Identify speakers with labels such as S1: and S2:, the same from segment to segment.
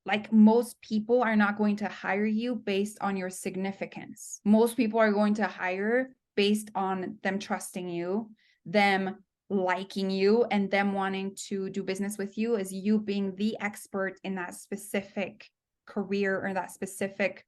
S1: like most people are not going to hire you based on your significance. Most people are going to hire based on them trusting you, them liking you, and them wanting to do business with you, as you being the expert in that specific career or that specific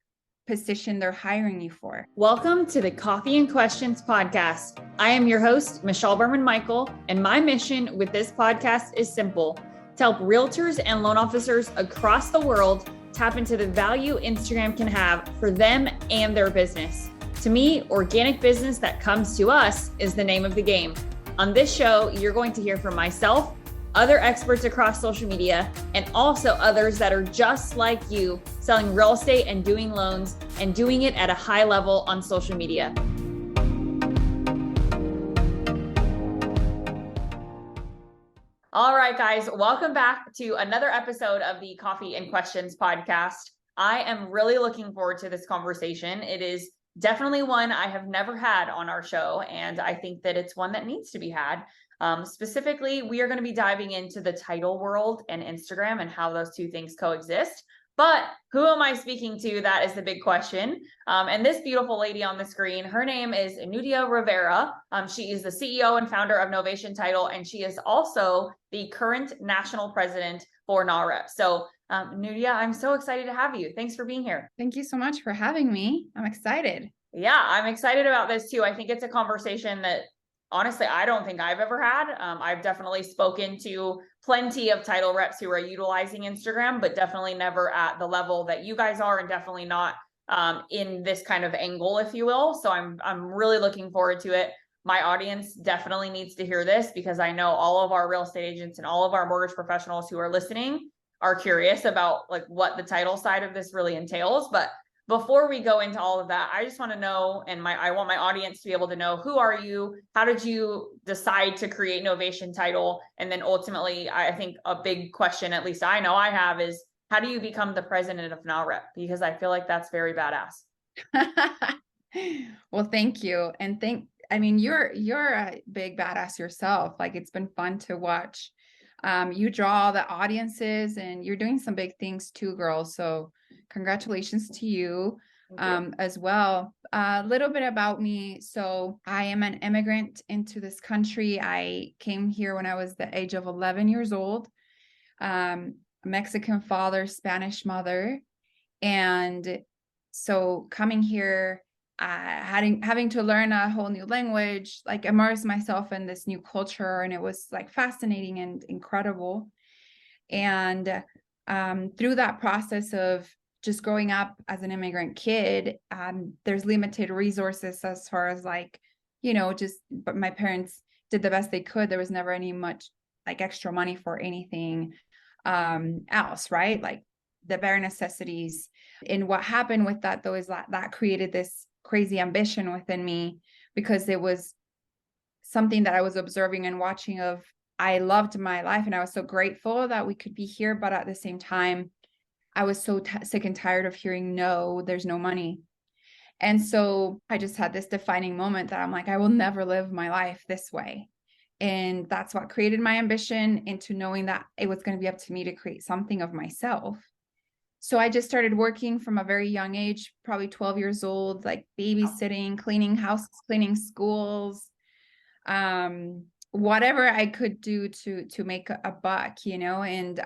S1: position they're hiring you for.
S2: Welcome to the Coffee and Questions podcast. I am your host, Michelle Berman-Michael, and my mission with this podcast is simple: to help realtors and loan officers across the world tap into the value Instagram can have for them and their business. To me, organic business that comes to us is the name of the game. On this show, you're going to hear from myself, other experts across social media, and also others that are just like you, selling real estate and doing loans and doing it at a high level on social media. All right, guys, welcome back to another episode of the Coffee and Questions podcast. I am really looking forward to this conversation. It is definitely one I have never had on our show, and I think that it's one that needs to be had. Specifically, we are going to be diving into the title world and Instagram and how those two things coexist. But who am I speaking to? That is the big question. And this beautiful lady on the screen, her name is Nuria Rivera. She is the CEO and founder of Novation Title, and she is also the current National President for NAHREP. So Nuria, I'm so excited to have you. Thanks for being here.
S1: Thank you so much for having me. I'm excited.
S2: Yeah, I'm excited about this too. I think it's a conversation that honestly, I don't think I've ever had. I've definitely spoken to plenty of title reps who are utilizing Instagram, but definitely never at the level that you guys are, and definitely not in this kind of angle, if you will. So I'm really looking forward to it. My audience definitely needs to hear this, because I know all of our real estate agents and all of our mortgage professionals who are listening are curious about like what the title side of this really entails. But before we go into all of that, I just want to know, and I want my audience to be able to know, who are you? How did you decide to create Novation Title? And then ultimately, I think a big question, at least I know I have, is how do you become the president of NAHREP? Because I feel like that's very badass.
S1: Well, thank you. And you're a big badass yourself. Like, it's been fun to watch. You draw the audiences, and you're doing some big things too, girl. So congratulations to you, as well. A little bit about me. So I am an immigrant into this country. I came here when I was the age of 11 years old. Mexican father, Spanish mother. And so coming here, having to learn a whole new language, like immerse myself in this new culture, and it was like fascinating and incredible. And through that process of just growing up as an immigrant kid, there's limited resources as far as like, but my parents did the best they could. There was never any much like extra money for anything else, right? Like the bare necessities. And what happened with that, though, is that created this crazy ambition within me, because it was something that I was observing and watching of. I loved my life, and I was so grateful that we could be here. But at the same time, I was so sick and tired of hearing, no, there's no money. And so I just had this defining moment that I'm like, I will never live my life this way. And that's what created my ambition into knowing that it was going to be up to me to create something of myself. So I just started working from a very young age, probably 12 years old, like babysitting, cleaning houses, cleaning schools, whatever I could do to make a buck, and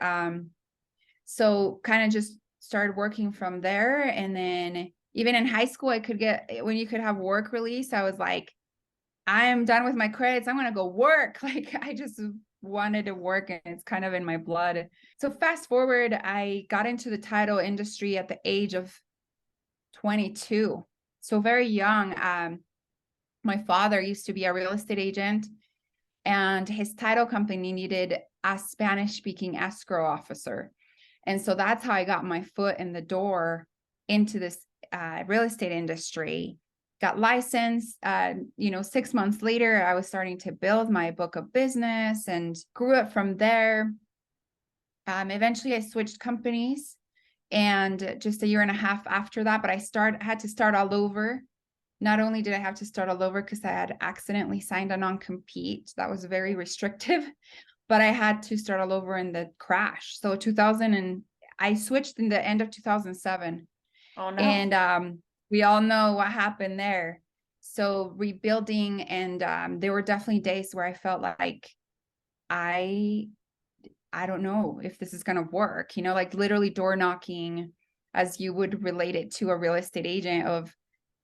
S1: so kind of just started working from there. And then even in high school, when you could have work release, I was like, I'm done with my credits. I'm going to go work. Like, I just wanted to work, and it's kind of in my blood. So fast forward, I got into the title industry at the age of 22. So very young. My father used to be a real estate agent, and his title company needed a Spanish-speaking escrow officer. And so that's how I got my foot in the door into this real estate industry. Got licensed. 6 months later, I was starting to build my book of business and grew it from there. Eventually, I switched companies, and just a year and a half after that, but I had to start all over. Not only did I have to start all over because I had accidentally signed a non-compete that was very restrictive, but I had to start all over in the crash. So I switched in the end of 2007.
S2: Oh no.
S1: And we all know what happened there. So rebuilding, and there were definitely days where I felt like I I don't know if this is going to work, like literally door knocking, as you would relate it to a real estate agent, of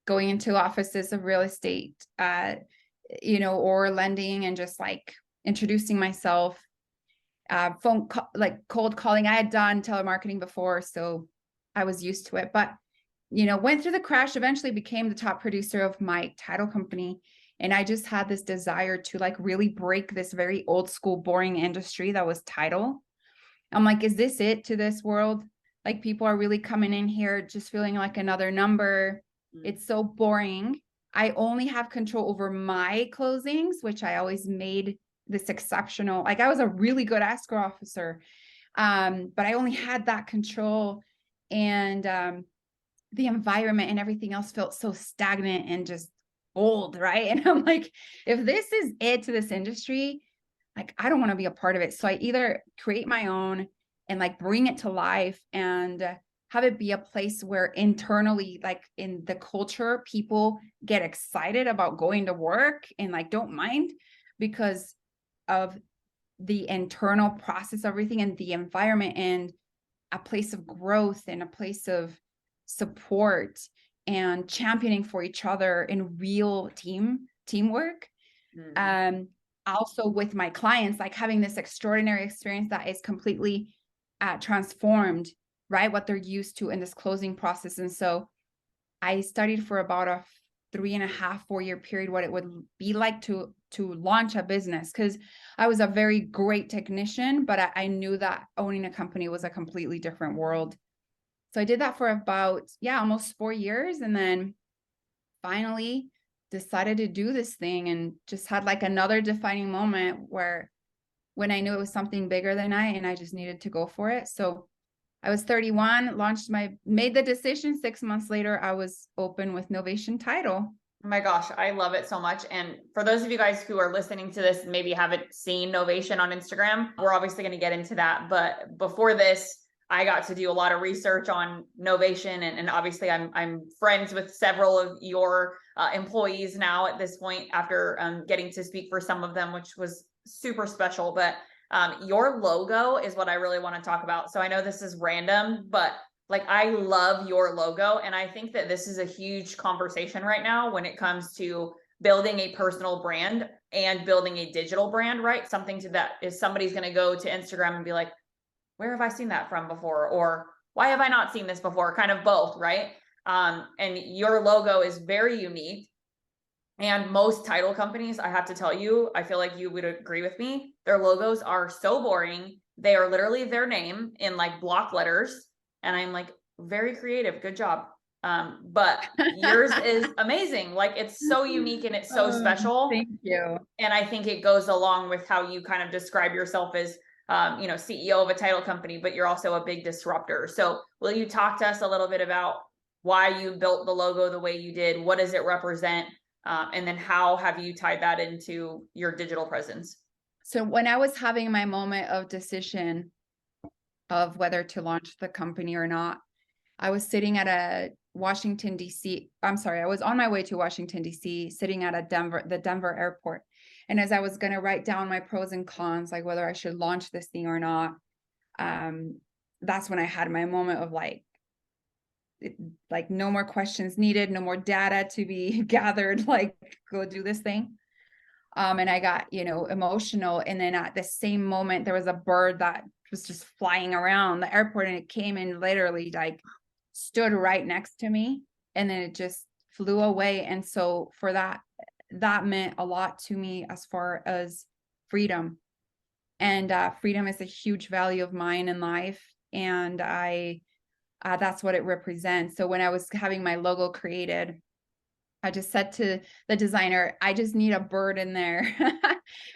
S1: going into offices of real estate, or lending, and just like introducing myself, like cold calling. I had done telemarketing before, so I was used to it, but went through the crash, eventually became the top producer of my title company. And I just had this desire to like really break this very old school, boring industry that was title. I'm like, is this it to this world? Like, people are really coming in here just feeling like another number. It's so boring. I only have control over my closings, which I always made this exceptional. Like, I was a really good escrow officer, but I only had that control. And the environment and everything else felt so stagnant and just old, right? And I'm like, if this is it to this industry, like, I don't want to be a part of it. So I either create my own and like bring it to life, and have it be a place where internally, like in the culture, people get excited about going to work and like don't mind because of the internal process, everything, and the environment, and a place of growth and a place of support and championing for each other in real teamwork. Also with my clients, like having this extraordinary experience that is completely transformed, right? What they're used to in this closing process. And so I studied for about a 3.5, 4 year period what it would be like to launch a business, because I was a very great technician, but I knew that owning a company was a completely different world. So I did that for about, almost 4 years, and then finally decided to do this thing, and just had like another defining moment where when I knew it was something bigger than and I just needed to go for it. So I was 31, made the decision. 6 months later, I was open with Novation Title.
S2: Oh my gosh, I love it so much. And for those of you guys who are listening to this, maybe haven't seen Novation on Instagram, we're obviously going to get into that. But before this, I got to do a lot of research on Novation, and obviously I'm friends with several of your employees now at this point, after getting to speak for some of them, which was super special. But your logo is what I really want to talk about. So I know this is random, but like, I love your logo. And I think that this is a huge conversation right now when it comes to building a personal brand and building a digital brand, right? Something to that is somebody's going to go to Instagram and be like, where have I seen that from before? Or why have I not seen this before? Kind of both, right? And your logo is very unique. And most title companies, I have to tell you, I feel like you would agree with me, their logos are so boring. They are literally their name in like block letters. And I'm like, very creative, good job. But yours is amazing. Like, it's so unique and it's so special.
S1: Thank you.
S2: And I think it goes along with how you kind of describe yourself as, CEO of a title company, but you're also a big disruptor. So will you talk to us a little bit about why you built the logo the way you did? What does it represent? And then how have you tied that into your digital presence?
S1: So when I was having my moment of decision of whether to launch the company or not, I was sitting at a Washington, D.C. I'm sorry, I was on my way to Washington, D.C., sitting at the Denver airport. And as I was going to write down my pros and cons, like whether I should launch this thing or not, that's when I had my moment of like no more questions needed, no more data to be gathered, like go do this thing. And I got, emotional. And then at the same moment, there was a bird that was just flying around the airport, and it came and literally like stood right next to me, and then it just flew away. And so for that meant a lot to me as far as freedom. And freedom is a huge value of mine in life. And that's what it represents. So when I was having my logo created, I just said to the designer, I just need a bird in there.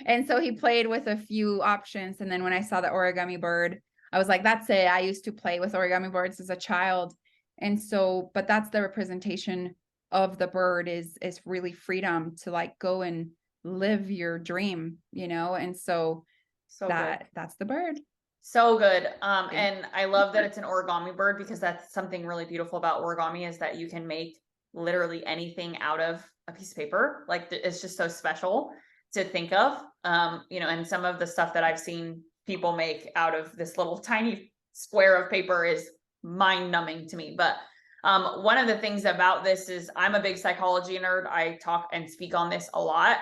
S1: And so he played with a few options. And then when I saw the origami bird, I was like, that's it. I used to play with origami birds as a child. And so, but that's the representation of the bird, is really freedom to like go and live your dream, And so
S2: So
S1: that's the bird.
S2: So good. And I love that it's an origami bird, because that's something really beautiful about origami, is that you can make literally anything out of a piece of paper. Like it's just so special to think of. And some of the stuff that I've seen people make out of this little tiny square of paper is mind numbing to me. But one of the things about this is I'm a big psychology nerd. I talk and speak on this a lot,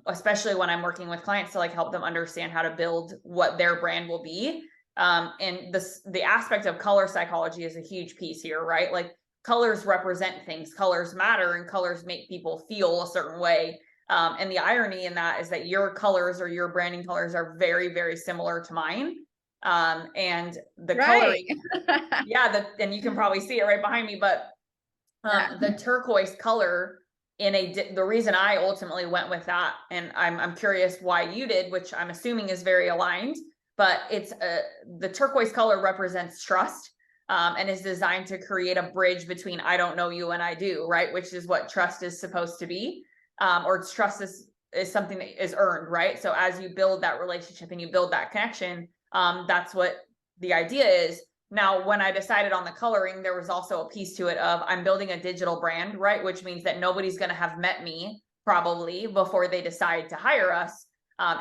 S2: especially when I'm working with clients to like help them understand how to build what their brand will be. And the aspect of color psychology is a huge piece here, right? Like colors represent things, colors matter, and colors make people feel a certain way. And the irony in that is that your colors or your branding colors are very, very similar to mine. And the coloring, and you can probably see it right behind me, but the turquoise color the reason I ultimately went with that, and I'm curious why you did, which I'm assuming is very aligned, but it's the turquoise color represents trust, and is designed to create a bridge between I don't know you and I do, right? Which is what trust is supposed to be, or trust is something that is earned, right? So as you build that relationship and you build that connection, that's what the idea is. Now, when I decided on the coloring, there was also a piece to it of I'm building a digital brand, right? Which means that nobody's going to have met me probably before they decide to hire us.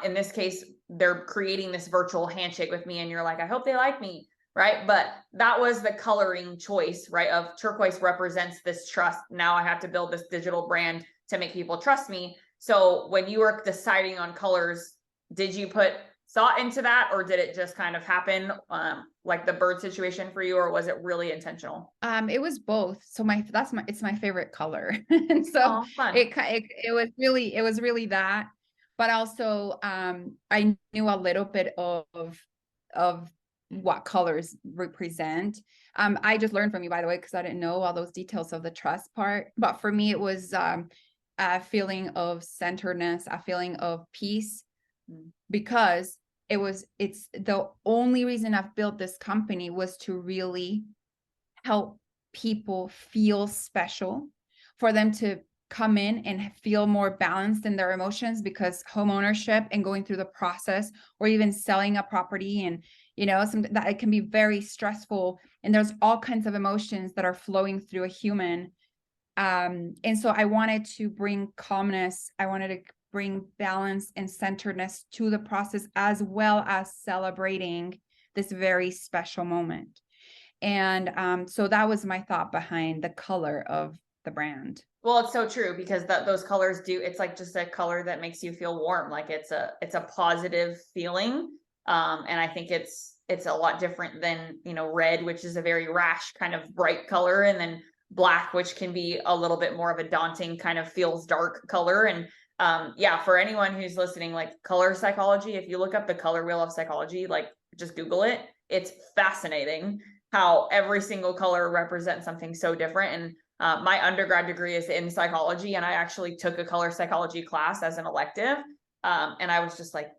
S2: In this case, they're creating this virtual handshake with me, and you're like, I hope they like me, right? But that was the coloring choice, right? Of turquoise represents this trust. Now I have to build this digital brand to make people trust me. So when you were deciding on colors, did you put thought into that, or did it just kind of happen, like the bird situation for you, or was it really intentional?
S1: It was both. So it's my favorite color. And so
S2: Fun.
S1: it was really that, but also I knew a little bit of what colors represent. I just learned from you, by the way, because I didn't know all those details of the trust part. But for me, it was a feeling of centeredness, a feeling of peace, because it's the only reason I've built this company was to really help people feel special, for them to come in and feel more balanced in their emotions, because home ownership and going through the process, or even selling a property, and something that it can be very stressful, and there's all kinds of emotions that are flowing through a human. And so I wanted to bring calmness, I wanted to bring balance and centeredness to the process, as well as celebrating this very special moment. And so that was my thought behind the color of the brand.
S2: Well, it's so true, because those colors it's like just a color that makes you feel warm. Like it's a positive feeling. And I think it's a lot different than, red, which is a very rash kind of bright color, and then black, which can be a little bit more of a daunting kind of feels dark color. And for anyone who's listening, like color psychology, if you look up the color wheel of psychology, like just Google it, it's fascinating how every single color represents something so different. And my undergrad degree is in psychology, and I actually took a color psychology class as an elective. And I was just like,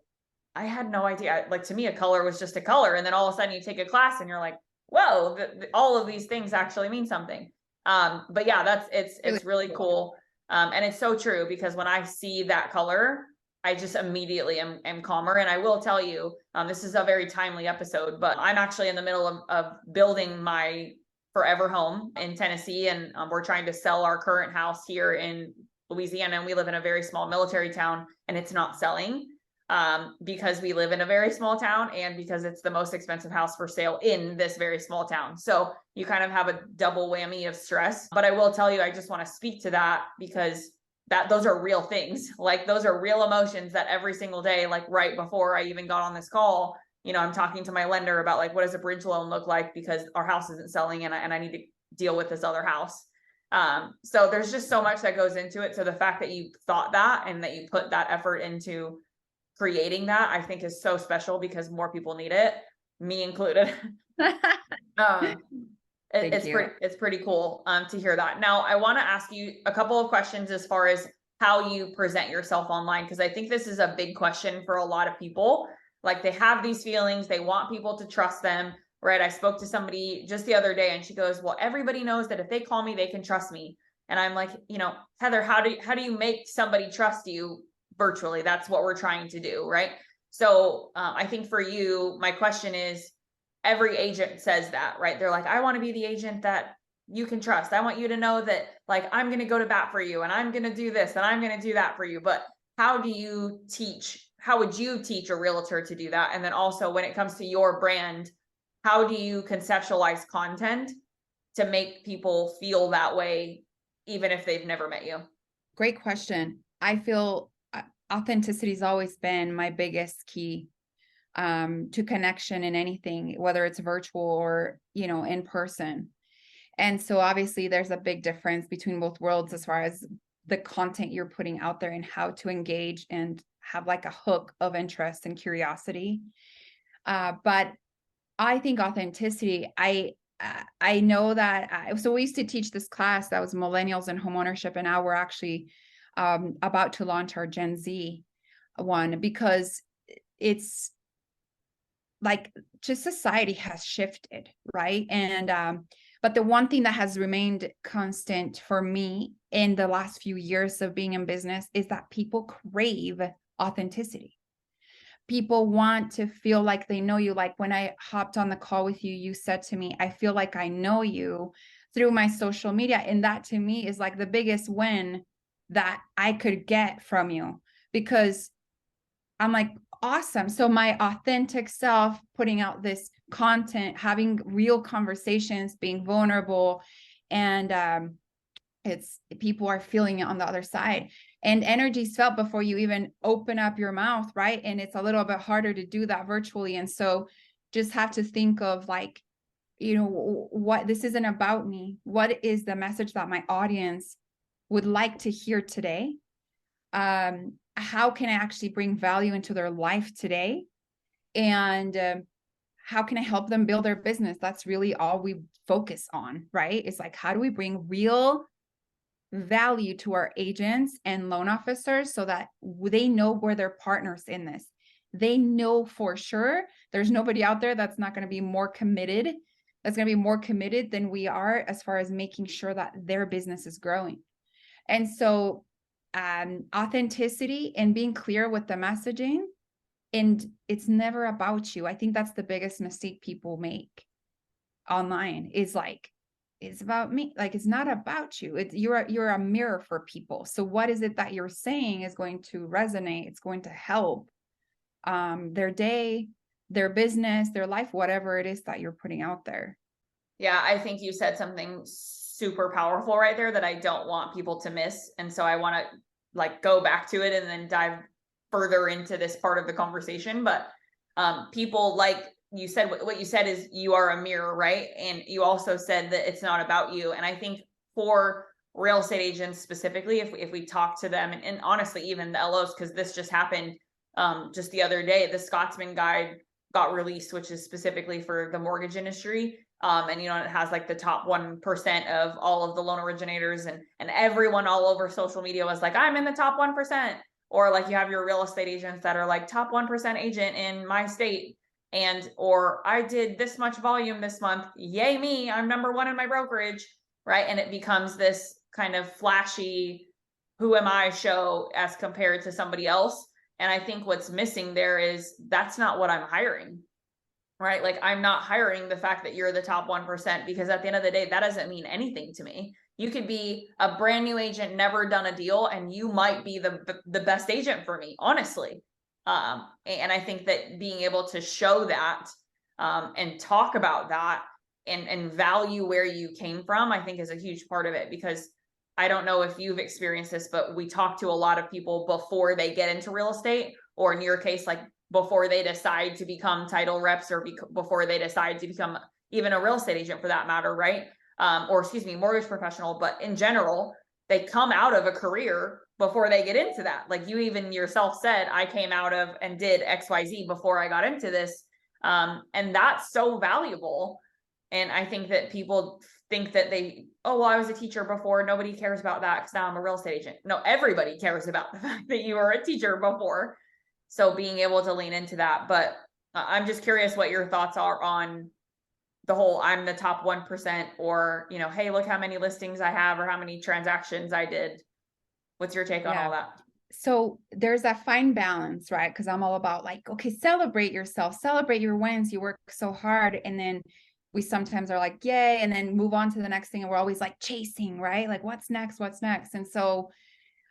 S2: I had no idea. Like, to me, a color was just a color. And then all of a sudden you take a class and you're like, whoa, all of these things actually mean something. But yeah, it's really cool. And it's so true, because when I see that color, I just immediately am calmer. And I will tell you, this is a very timely episode, but I'm actually in the middle of building my forever home in Tennessee. And we're trying to sell our current house here in Louisiana. And we live in a very small military town, and it's not selling, because we live in a very small town, and because it's the most expensive house for sale in this very small town. So you kind of have a double whammy of stress. But I will tell you, I just want to speak to that, because those are real things. Like, those are real emotions that every single day, like right before I even got on this call, I'm talking to my lender about, like, what does a bridge loan look like, because our house isn't selling, and I need to deal with this other house. So there's just so much that goes into it. So the fact that you thought that, and that you put that effort into creating that, I think is so special, because more people need it, me included. It's pretty cool to hear that. Now, I want to ask you a couple of questions as far as how you present yourself online, because I think this is a big question for a lot of people. Like, they have these feelings, they want people to trust them, right? I spoke to somebody just the other day, and she goes, well, everybody knows that if they call me, they can trust me. And I'm like, Heather, how do you make somebody trust you virtually? That's what we're trying to do, right? So I think for you, my question is, every agent says that, right? They're like, I want to be the agent that you can trust. I want you to know that, like, I'm going to go to bat for you and I'm going to do this and I'm going to do that for you. But how would you teach a realtor to do that? And then also, when it comes to your brand, how do you conceptualize content to make people feel that way, even if they've never met you?
S1: Great question. I feel authenticity has always been my biggest key to connection in anything, whether it's virtual or, in person. And so obviously there's a big difference between both worlds as far as the content you're putting out there and how to engage and have like a hook of interest and curiosity. But I think authenticity, I know that, so we used to teach this class that was millennials and homeownership, and now we're actually about to launch our Gen Z one, because it's like, just society has shifted, right? And but the one thing that has remained constant for me in the last few years of being in business is that people crave authenticity. People want to feel like they know you. Like when I hopped on the call with you, you said to me, I feel like I know you through my social media. And that to me is like the biggest win that I could get from you, because I'm like, awesome. So my authentic self, putting out this content, having real conversations, being vulnerable, and it's people are feeling it on the other side. And energy's felt before you even open up your mouth, right? And it's a little bit harder to do that virtually. And so just have to think of like, what, this isn't about me. What is the message that my audience would like to hear today? How can I actually bring value into their life today? And how can I help them build their business? That's really all we focus on, right? It's like, how do we bring real value to our agents and loan officers so that they know we're their partners in this? They know for sure there's nobody out there that's not going to be more committed, than we are, as far as making sure that their business is growing. And so authenticity and being clear with the messaging, and it's never about you. I think that's the biggest mistake people make online, is like, it's about me. Like, it's not about you. You're a mirror for people. So what is it that you're saying is going to resonate? It's going to help their day, their business, their life, whatever it is that you're putting out there.
S2: Yeah, I think you said something super powerful right there that I don't want people to miss. And so I want to like go back to it and then dive further into this part of the conversation. But people, like you said, what you said is you are a mirror, right? And you also said that it's not about you. And I think for real estate agents specifically, if we talk to them, and honestly, even the LOs, because this just happened just the other day, the Scotsman Guide got released, which is specifically for the mortgage industry. And it has like the top 1% of all of the loan originators, and everyone all over social media was like, I'm in the top 1%. Or like you have your real estate agents that are like top 1% agent in my state. Or I did this much volume this month. Yay me, I'm number one in my brokerage. Right. And it becomes this kind of flashy, who am I show as compared to somebody else. And I think what's missing there is that's not what I'm hiring. Right? Like, I'm not hiring the fact that you're the top 1%, because at the end of the day, that doesn't mean anything to me. You could be a brand new agent, never done a deal, and you might be the best agent for me, honestly. And I think that being able to show that and talk about that and value where you came from, I think is a huge part of it. Because I don't know if you've experienced this, but we talk to a lot of people before they get into real estate, or in your case, like before they decide to become title reps, or before they decide to become even a real estate agent for that matter, right? Or excuse me, mortgage professional. But in general, they come out of a career before they get into that. Like you even yourself said, I came out of and did XYZ before I got into this. And that's so valuable. And I think that people think that oh, well, I was a teacher before. Nobody cares about that because now I'm a real estate agent. No, everybody cares about the fact that you were a teacher before. So being able to lean into that. But I'm just curious what your thoughts are on the whole, I'm the top 1%, or, hey, look how many listings I have, or how many transactions I did. What's your take on
S1: Yeah.
S2: all that?
S1: So there's that fine balance, right? Because I'm all about like, okay, celebrate yourself, celebrate your wins. You work so hard. And then we sometimes are like, yay, and then move on to the next thing. And we're always like chasing, right? Like, what's next? What's next? And so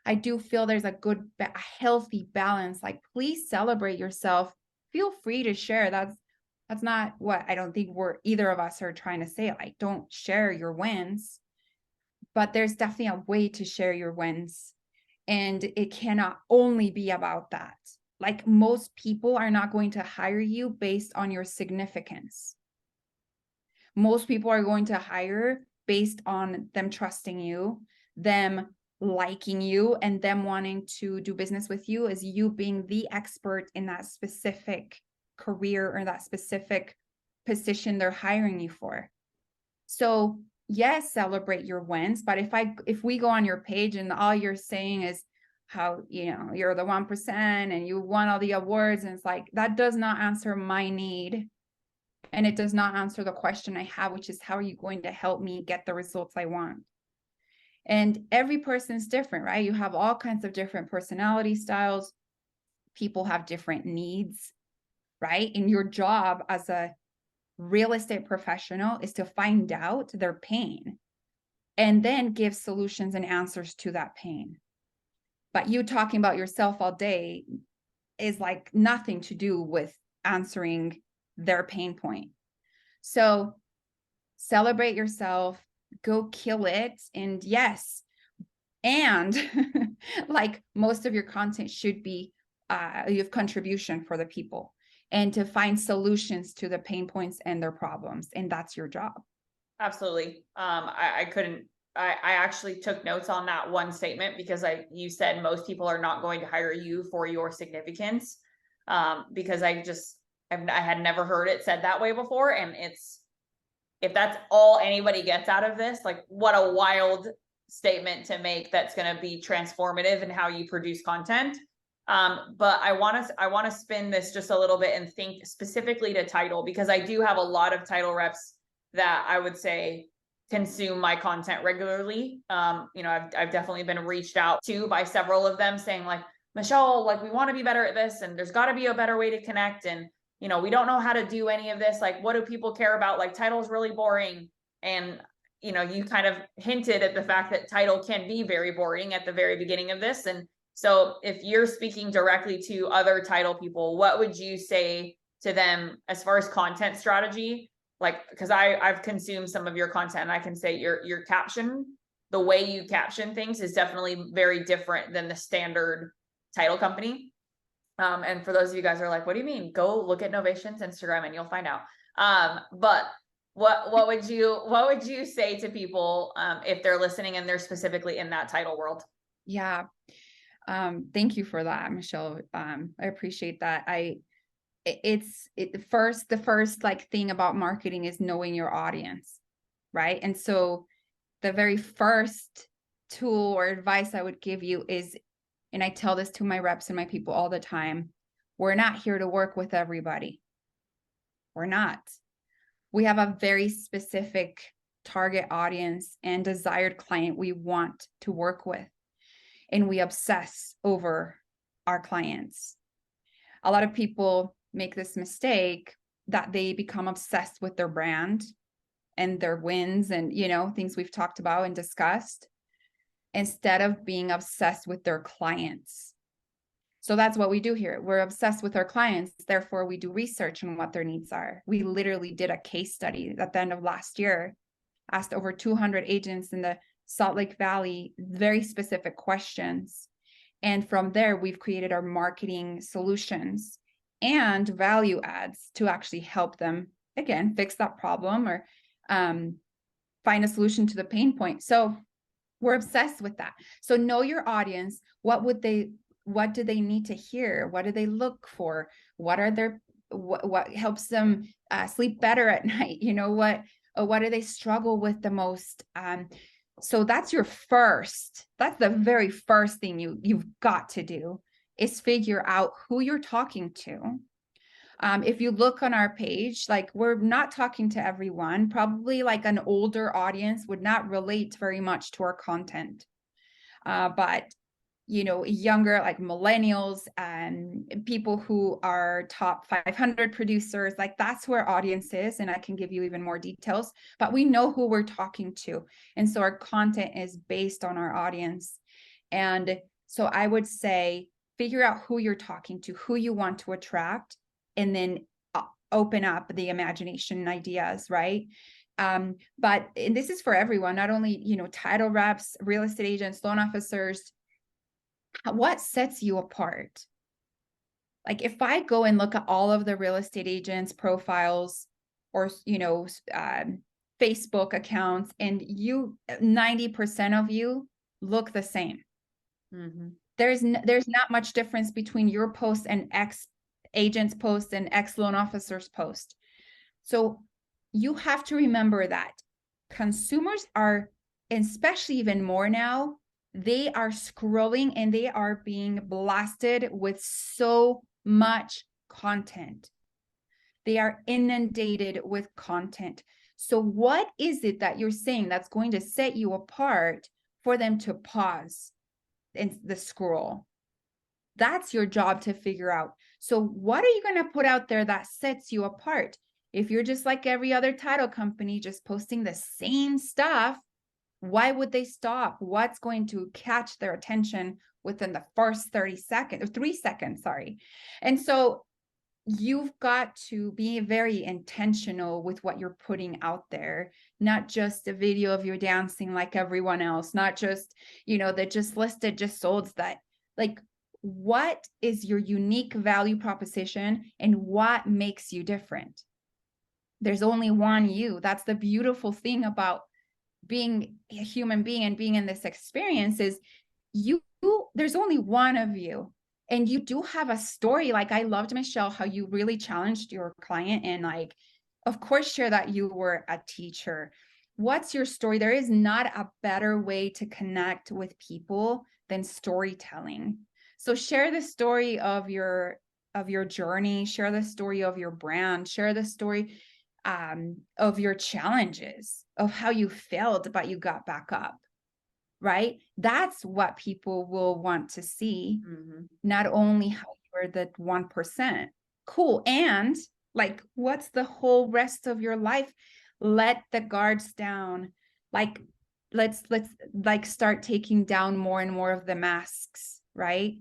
S1: I do feel there's a good, a healthy balance. Like, please celebrate yourself. Feel free to share. That's not what I don't think we're either of us are trying to say. Like, don't share your wins, but there's definitely a way to share your wins. And it cannot only be about that. Like, most people are not going to hire you based on your significance. Most people are going to hire based on them trusting you, them liking you, and them wanting to do business with you as you being the expert in that specific career or that specific position they're hiring you for. So yes, celebrate your wins, but if we go on your page and all you're saying is how, you're the 1% and you won all the awards, and it's like, that does not answer my need. And it does not answer the question I have, which is, how are you going to help me get the results I want? And every person's different, right? You have all kinds of different personality styles. People have different needs, right? And your job as a real estate professional is to find out their pain and then give solutions and answers to that pain. But you talking about yourself all day is like nothing to do with answering their pain point. So celebrate yourself, go kill it. And yes, and like, most of your content should be you have contribution for the people and to find solutions to the pain points and their problems. And that's your job.
S2: Absolutely. I couldn't, I actually took notes on that one statement because you said most people are not going to hire you for your significance. Because I had never heard it said that way before. And if that's all anybody gets out of this, like, what a wild statement to make that's going to be transformative in how you produce content. But I want to spin this just a little bit and think specifically to title, because I do have a lot of title reps that I would say consume my content regularly. I've definitely been reached out to by several of them saying like, Michelle, like, we want to be better at this, and there's got to be a better way to connect. And, we don't know how to do any of this. Like, what do people care about? Like, title's really boring. And, you kind of hinted at the fact that title can be very boring at the very beginning of this. And so if you're speaking directly to other title people, what would you say to them as far as content strategy? Like, because I've consumed some of your content, and I can say your caption, the way you caption things is definitely very different than the standard title company. And for those of you guys who are like, what do you mean? Go look at Novation's Instagram and you'll find out. But what would you say to people if they're listening and they're specifically in that title world?
S1: Yeah. Thank you for that, Michelle. I appreciate that. The first like thing about marketing is knowing your audience, right? And so the very first tool or advice I would give you is, and I tell this to my reps and my people all the time, we're not here to work with everybody. We're not. We have a very specific target audience and desired client we want to work with. And we obsess over our clients. A lot of people make this mistake that they become obsessed with their brand and their wins and, things we've talked about and discussed, instead of being obsessed with their clients. So that's what we do here. We're obsessed with our clients. Therefore, we do research on what their needs are. We literally did a case study at the end of last year, asked over 200 agents in the Salt Lake Valley very specific questions. And from there, we've created our marketing solutions and value adds to actually help them, again, fix that problem or find a solution to the pain point. So we're obsessed with that. So know your audience. What do they need to hear? What do they look for? What helps them sleep better at night? What do they struggle with the most? So that's the very first thing you've got to do, is figure out who you're talking to. If you look on our page, like, we're not talking to everyone. Probably like an older audience would not relate very much to our content. But younger, like millennials and people who are top 500 producers. Like that's where audience is. And I can give you even more details, but we know who we're talking to. And so our content is based on our audience. And so I would say, figure out who you're talking to, who you want to attract, and then open up the imagination and ideas, right? But and this is for everyone, not only, title reps, real estate agents, loan officers. What sets you apart? Like if I go and look at all of the real estate agents profiles or, Facebook accounts, and 90% of you look the same.
S2: Mm-hmm.
S1: There's not much difference between your post and ex agent's post and ex loan officer's post. So you have to remember that consumers are, especially even more now, they are scrolling and they are being blasted with so much content. They are inundated with content. So what is it that you're saying that's going to set you apart for them to pause in the scroll? That's your job to figure out. So what are you going to put out there that sets you apart? If you're just like every other title company, just posting the same stuff, why would they stop? What's going to catch their attention within the first 30 seconds or 3 seconds? Sorry. And so you've got to be very intentional with what you're putting out there, not just a video of you dancing like everyone else, not just, that just listed, just sold that. Like, what is your unique value proposition and what makes you different? There's only one you. That's the beautiful thing about being a human being and being in this experience is there's only one of you, and you do have a story. Like I loved, Michelle, how you really challenged your client and like, of course, share that you were a teacher. What's your story? There is not a better way to connect with people than storytelling. So share the story of your journey, share the story of your brand, share the story of your challenges, of how you failed, but you got back up, right? That's what people will want to see.
S2: Mm-hmm.
S1: Not only how you're the 1%. Cool. And like, what's the whole rest of your life? Let the guards down. Like, let's like start taking down more and more of the masks, right?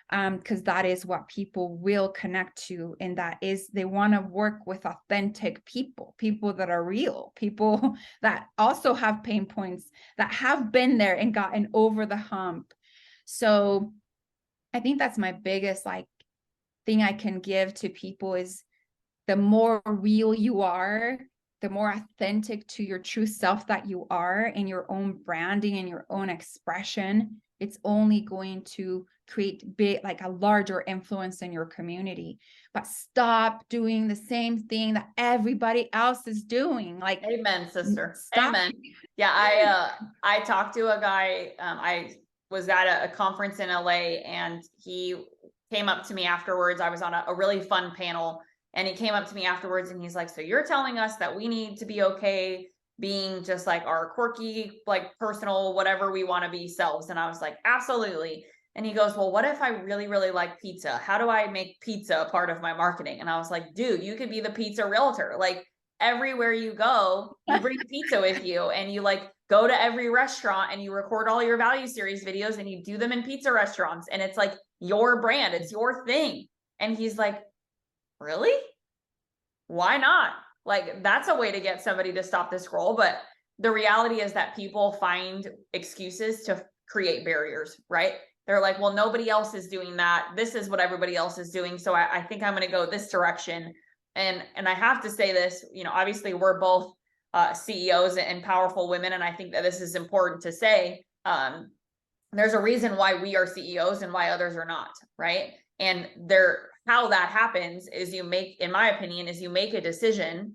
S1: Because that is what people will connect to, and that is they want to work with authentic people that are real, people that also have pain points, that have been there and gotten over the hump. So I think that's my biggest like thing I can give to people is the more real you are, the more authentic to your true self that you are in your own branding and your own expression, it's only going to create big, like a larger influence in your community. But stop doing the same thing that everybody else is doing. Like,
S2: Amen, sister.
S1: stop.
S2: Amen. Yeah, I talked to a guy. I was at a conference in LA, and he came up to me afterwards. I was on a really fun panel, and he came up to me afterwards, and he's like, "So you're telling us that we need to be okay being just like our quirky, like personal, whatever we want to be selves?" And I was like, "Absolutely." And he goes, "Well, what if I really, really like pizza? How do I make pizza a part of my marketing?" And I was like, "Dude, you could be the pizza realtor. Like everywhere you go, you bring pizza with you, and you like go to every restaurant and you record all your value series videos and you do them in pizza restaurants. And it's like your brand, it's your thing." And he's like, "Really? Why not?" Like that's a way to get somebody to stop the scroll. But the reality is that people find excuses to create barriers, right? They're like, "Well, nobody else is doing that. This is what everybody else is doing. So I think I'm going to go this direction." And I have to say this, obviously we're both CEOs and powerful women. And I think that this is important to say. There's a reason why we are CEOs and why others are not, right? And how that happens is in my opinion, you make a decision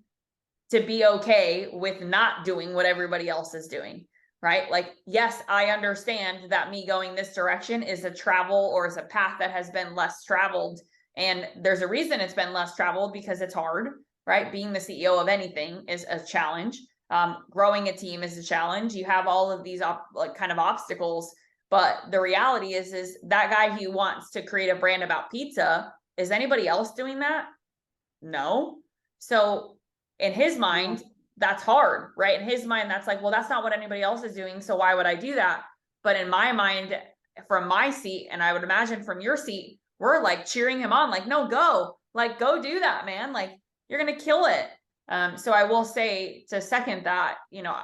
S2: to be okay with not doing what everybody else is doing, right? Like, yes, I understand that me going this direction is a travel or is a path that has been less traveled. And there's a reason it's been less traveled, because it's hard, right? Being the CEO of anything is a challenge. Growing a team is a challenge. You have all of these kind of obstacles, But the reality is that guy who wants to create a brand about pizza, is anybody else doing that? No. So in his mind, that's hard, right? In his mind, that's like, well, that's not what anybody else is doing. So why would I do that? But in my mind, from my seat, and I would imagine from your seat, we're like cheering him on, like, no, go, like, go do that, man. Like, you're going to kill it. So I will say, to second that, you know,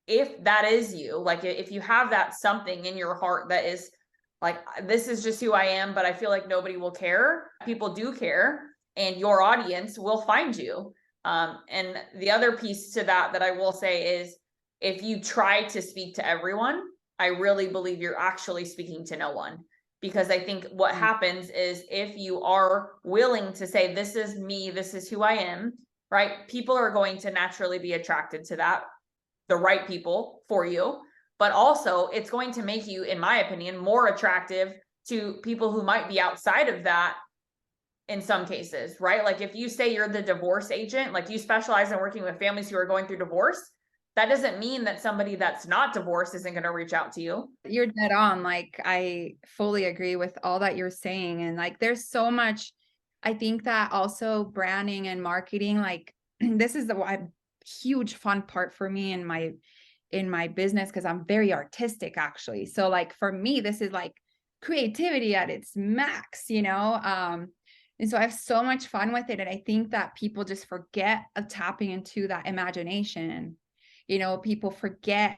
S2: if that is you, like if you have that something in your heart that is like, this is just who I am, but I feel like nobody will care. People do care, and your audience will find you. And the other piece to that I will say is, if you try to speak to everyone, I really believe you're actually speaking to no one. Because I think what happens is, if you are willing to say, this is me, this is who I am, right? People are going to naturally be attracted to that, the right people for you, but also it's going to make you, in my opinion, more attractive to people who might be outside of that in some cases, right? Like if you say you're the divorce agent, like you specialize in working with families who are going through divorce, that doesn't mean that somebody that's not divorced isn't going to reach out to you.
S1: You're dead on. Like, I fully agree with all that you're saying. And like, there's so much, I think that also branding and marketing, like this is the huge fun part for me in my business, because I'm very artistic actually. So like for me, this is like creativity at its max, you know? And so I have so much fun with it. And I think that people just forget of tapping into that imagination. You know, people forget,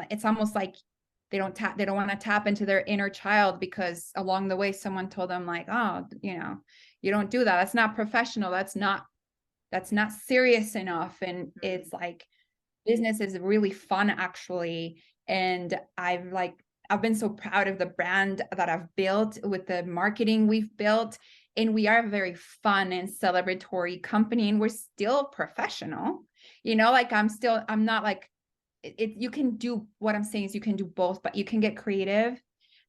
S1: it's almost like they don't want to tap into their inner child, because along the way someone told them like, oh, you know, you don't do that. That's not professional. That's not serious enough. And it's like, business is really fun actually. And I've been so proud of the brand that I've built with the marketing we've built. And we are a very fun and celebratory company, and we're still professional. You know, like I'm not like it. You can do, what I'm saying is you can do both, but you can get creative,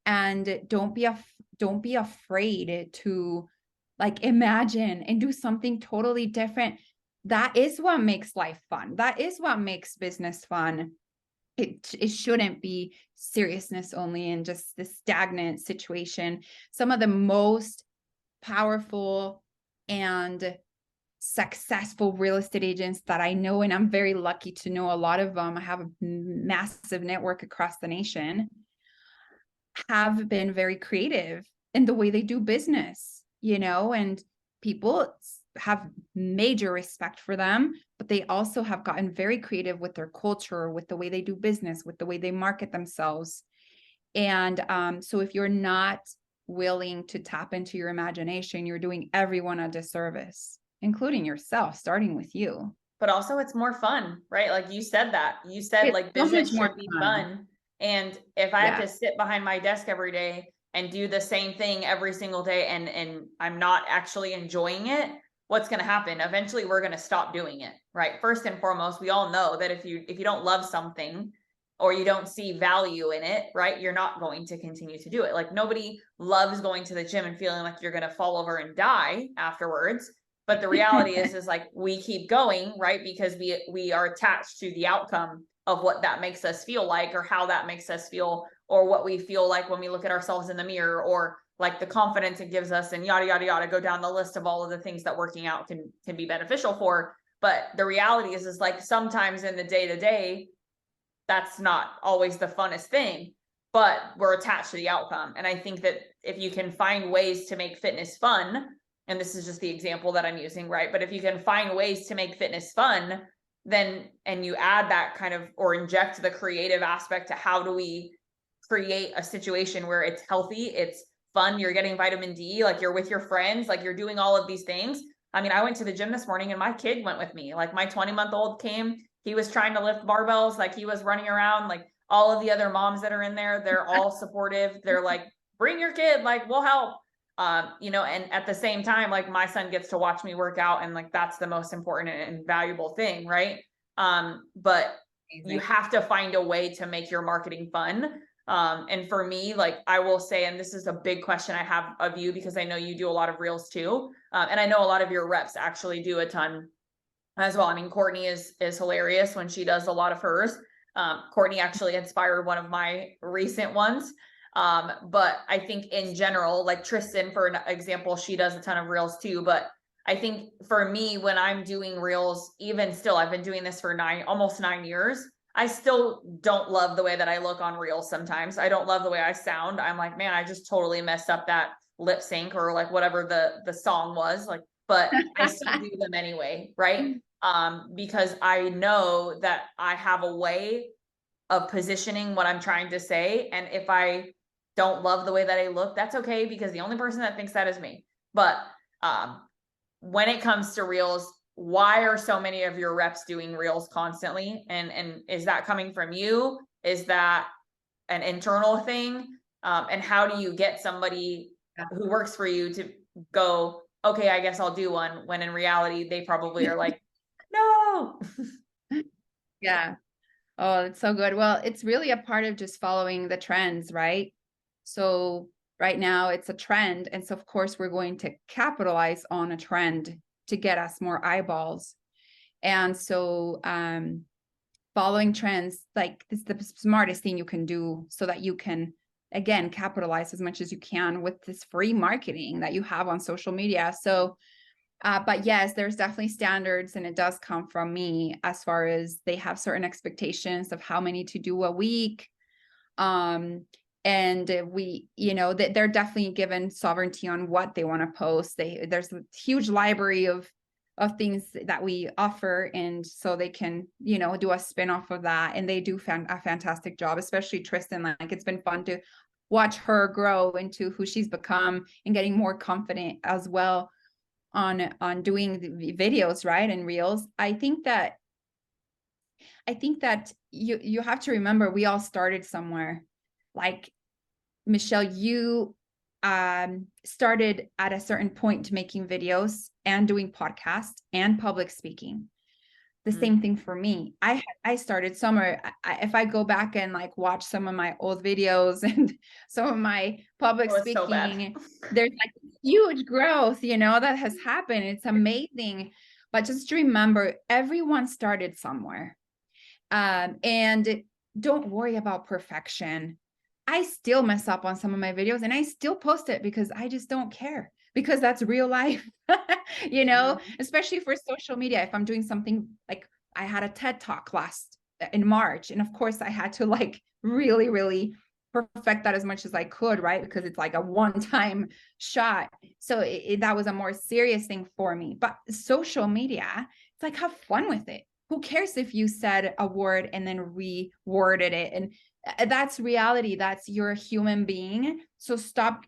S1: and don't be afraid to like imagine and do something totally different. That is what makes life fun. That is what makes business fun. It shouldn't be seriousness only and just this stagnant situation. Some of the most powerful and successful real estate agents that I know, and I'm very lucky to know a lot of them, I have a massive network across the nation, have been very creative in the way they do business, you know, and people have major respect for them, but they also have gotten very creative with their culture, with the way they do business, with the way they market themselves. And so if you're not willing to tap into your imagination, you're doing everyone a disservice, including yourself, starting with you.
S2: But also it's more fun, right? Like you said
S1: It's
S2: like
S1: so
S2: business
S1: much more
S2: should be
S1: fun.
S2: fun. And if I have
S1: Yeah.
S2: to sit behind my desk every day and do the same thing every single day, and I'm not actually enjoying it, what's going to happen? Eventually we're going to stop doing it, right? First and foremost, we all know that if you don't love something, or you don't see value in it, right, you're not going to continue to do it. Like nobody loves going to the gym and feeling like you're going to fall over and die afterwards. But the reality is like we keep going, right? Because we are attached to the outcome of what that makes us feel like, or how that makes us feel, or what we feel like when we look at ourselves in the mirror, or like the confidence it gives us, and yada yada yada, go down the list of all of the things that working out can be beneficial for. But the reality is like sometimes in the day-to-day, that's not always the funnest thing, but we're attached to the outcome. And I think that if you can find ways to make fitness fun, and this is just the example that I'm using, right? But if you can find ways to make fitness fun, then, and you add that kind of, or inject the creative aspect to how do we create a situation where it's healthy, it's fun, you're getting vitamin D, like you're with your friends, like you're doing all of these things. I mean, I went to the gym this morning and my kid went with me. Like my 20-month-old came, he was trying to lift barbells, like he was running around, like all of the other moms that are in there, they're all supportive. They're like, bring your kid, like we'll help. You know, and at the same time, like my son gets to watch me work out, and like that's the most important and valuable thing, right? But you have to find a way to make your marketing fun. And for me, like I will say, and this is a big question I have of you, because I know you do a lot of reels too. And I know a lot of your reps actually do a ton as well. I mean, Courtney is hilarious when she does a lot of hers. Courtney actually inspired one of my recent ones. But I think in general, like Tristan, for an example, she does a ton of reels too. But I think for me, when I'm doing reels, even still, I've been doing this for almost 9 years. I still don't love the way that I look on reels sometimes. I don't love the way I sound. I'm like, man, I just totally messed up that lip sync or like whatever the song was. Like, but I still do them anyway, right? Because I know that I have a way of positioning what I'm trying to say. And if I don't love the way that I look, that's okay, because the only person that thinks that is me. But when it comes to reels, why are so many of your reps doing reels constantly? And is that coming from you? Is that an internal thing? And how do you get somebody who works for you to go, okay, I guess I'll do one, when in reality, they probably are like, no.
S1: Yeah. Oh, it's so good. Well, it's really a part of just following the trends, right? So right now it's a trend. And so of course we're going to capitalize on a trend to get us more eyeballs. And so following trends, like this is the smartest thing you can do so that you can, again, capitalize as much as you can with this free marketing that you have on social media. So but yes, there's definitely standards, and it does come from me as far as they have certain expectations of how many to do a week. And we, you know, that they're definitely given sovereignty on what they want to post. There's a huge library of things that we offer, and so they can, you know, do a spin-off of that, and they do a fantastic job, especially Tristan. Like, it's been fun to watch her grow into who she's become and getting more confident as well on doing the videos, right, and reels. I think that you have to remember, we all started somewhere. Like, Michelle, you started at a certain point making videos and doing podcasts and public speaking. The same thing for me. I started somewhere. If I go back and like watch some of my old videos and some of my public speaking, there's like huge growth, you know, that has happened. It's amazing. But just remember, everyone started somewhere. And don't worry about perfection. I still mess up on some of my videos, and I still post it because I just don't care, because that's real life. You know, especially for social media. If I'm doing something, like I had a TED Talk in March, and of course I had to like really, really perfect that as much as I could, right? Because it's like a one-time shot. So that was a more serious thing for me. But social media, it's like, have fun with it. Who cares if you said a word and then reworded it? And that's reality. That's, you're a human being. So stop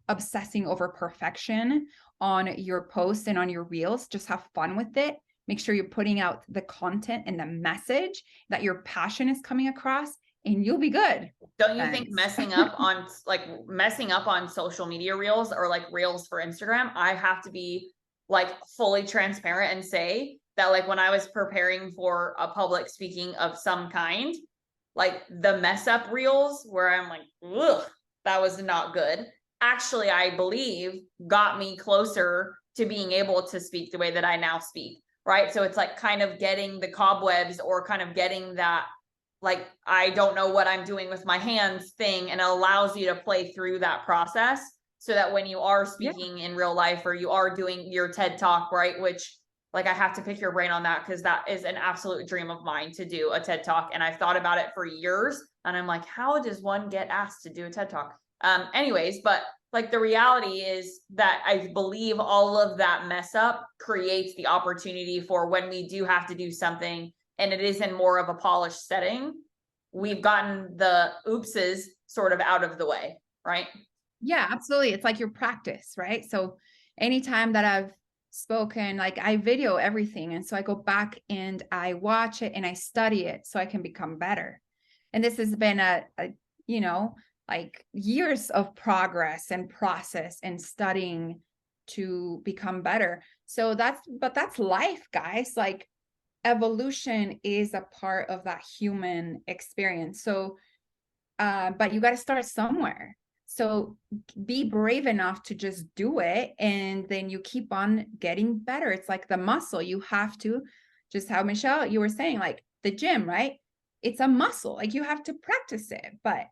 S1: obsessing over perfection on your posts and on your reels. Just have fun with it. Make sure you're putting out the content and the message that your passion is coming across, and you'll be good.
S2: Don't you think messing up on social media reels, or like reels for Instagram, I have to be like fully transparent and say that, like, when I was preparing for a public speaking of some kind, like the mess up reels where I'm like, ugh, that was not good, actually, I believe got me closer to being able to speak the way that I now speak, right? So it's like kind of getting the cobwebs, or kind of getting that, like, I don't know what I'm doing with my hands thing, and it allows you to play through that process, so that when you are speaking in real life, or you are doing your TED Talk, right, which, like, I have to pick your brain on that, because that is an absolute dream of mine, to do a TED Talk. And I've thought about it for years, and I'm like, how does one get asked to do a TED Talk? Anyways, but like, the reality is that I believe all of that mess up creates the opportunity for when we do have to do something, and it is in more of a polished setting, we've gotten the oopses sort of out of the way, right?
S1: Yeah, absolutely. It's like your practice, right? So anytime that I've spoken, like, I video everything. And so I go back and I watch it and I study it so I can become better. And this has been you know, like years of progress and process and studying to become better. So that's life, guys. Like, evolution is a part of that human experience. So, but you got to start somewhere. So be brave enough to just do it, and then you keep on getting better. It's like the muscle. You have to, just how Michelle, you were saying, like the gym, right? it's a muscle. Like you have to practice it. But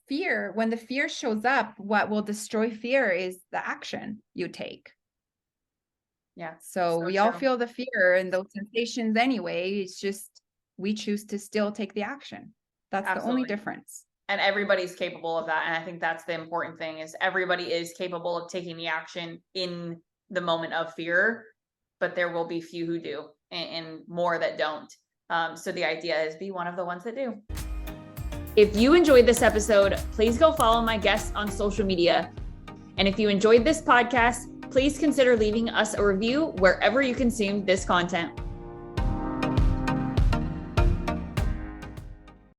S1: fear, when the fear shows up, what will destroy fear is the action you take.
S2: Yeah.
S1: So we all feel the fear and those sensations anyway. It's just we choose to still take the action. That's the only difference.
S2: And everybody's capable of that. And I think that's the important thing, is everybody is capable of taking the action in the moment of fear, but there will be few who do and more that don't. So the idea is be one of the ones that do. If you enjoyed this episode, please go follow my guests on social media. And if you enjoyed this podcast, please consider leaving us a review wherever you consume this content.